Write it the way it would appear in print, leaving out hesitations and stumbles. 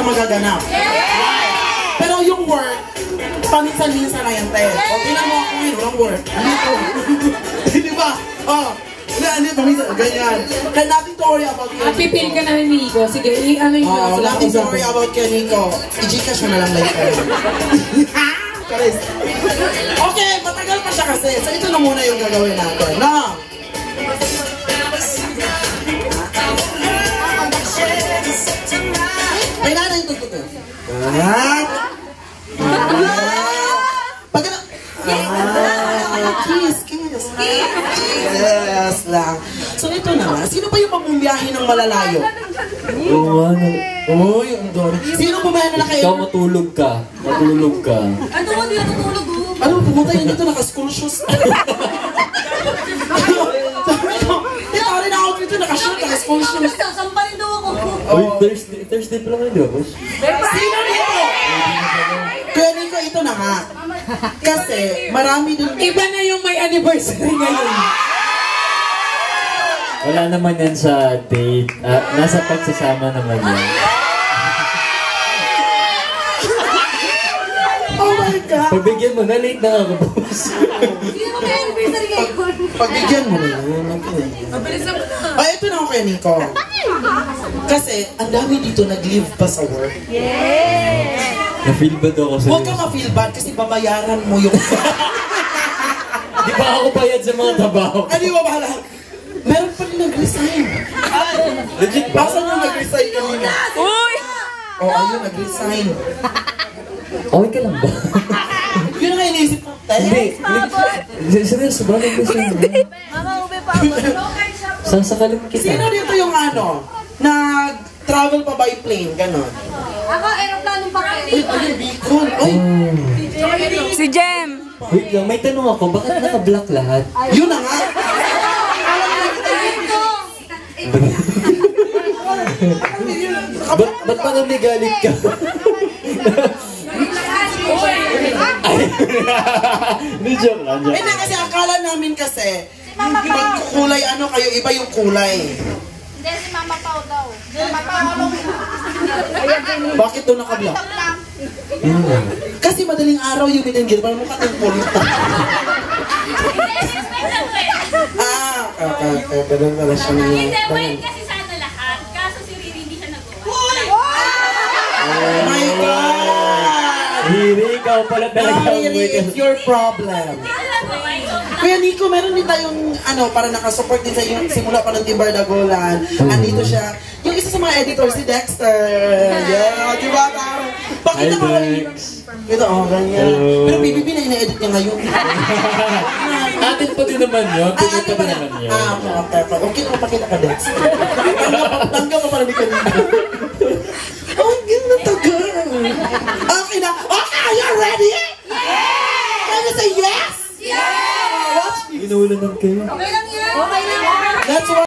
na magaganap. Pero yung work, paminsan-minsan na yan, te. O, tingnan mo ako ngayon, walang work. Dito. Di ba? O, paminsan, ganyan. Kaya natin to worry about kay Nico. Pipil ka na ni Nico. Sige, ano yung wala natin to worry about kay Nico. I-Gcash mo na lang like ka. Okay, matagal pa siya kasi. So, ito na muna yung gagawin natin. No? May nanay yung tututo. Pag kiss. Yes lang. So ito na, sino pa yung pagbumiyahe ng malalayo? Uy, ang dami. Sino bumiyahe na kayo? Ikaw matulog ka. Matulog ka. Ano mo din natutulog mo? Ano, pumunta yun dito, naka-school shoes. Sabi ko, ito rin ako dito, naka-shoot, naka-school shoes. Samparin daw ako. Uy, Thursday pa lang yun, di ba? Sino dito? Kaya Nico, ito na nga. Kasi, marami dun. Iba na yung may anniversary ngayon. Wala naman yan sa date. Nasa pagsasama naman yan. Oh my God! Pagbigyan mo na, late na ako, boss. Sino mo may anniversary ngayon? Pagbigyan mo na yun. Ay, ito na ako kay Nico. Kasi, ang dami dito nag-live pa sa work. Na-feel bad ako sa Huwag ka ma-feel bad kasi babayaran mo yung... Di ba ako bayad sa mga trabaho? Ano yung bahala? Meron pa rin nag-resign. Legit ba? Basan yung nag-resign kanina? Uy! Oo, ayun, nag-resign. Okay ka lang ba? Yun ang iniisip ko. Hindi. Seryoso ba? Mama, ube pa ako. Sasakalin kita. Sino dito yung ano? Nag-travel pa by plane, gano'n? Ako, aeroplanong pa kayo. Ay, ayun, Bicol. Ay, Si Jem! Wait lang, may tanong ako. Bakit naka-black lahat? yun na nga. Ba't parang may galit ka? Hindi, joke lang, joke. Eh na kasi akala namin kasi, magkukulay ano kayo, iba yung kulay. Hindi, si Mama Pao daw. Mama Pao. Bakit doon naka-black? Kasi madaling araw yung binanggit, parang mukha ng pulutan. Ganun pala siya niya. Hindi, wait kasi sana lahat. Kaso si Riri hindi siya nagawa. Oh my God! Riri, ikaw pala talaga. Really, it's your problem. Kuya Nico, meron din tayong ano, para nakasupport din sa yung simula pa ng Team Bardagolan. Andito siya. Yung isa sa mga editor, si Dexter. Yeah, di ba? Pakita mo Dex. ito, oh, ganyan. Hello. Pero BBB na ina-edit niya ngayon. Atin pa din naman yun. Pagkat pa din naman yun. Okay. Okay, pakita ka, Dex. Tangga pa pala ni kanina. Oh, ganda tagal. Okay na. Okay, are you ready? Yeah! Can you say yes? Yeah! Watch this. Inuulanan kayo. Okay lang yan. Okay lang. That's why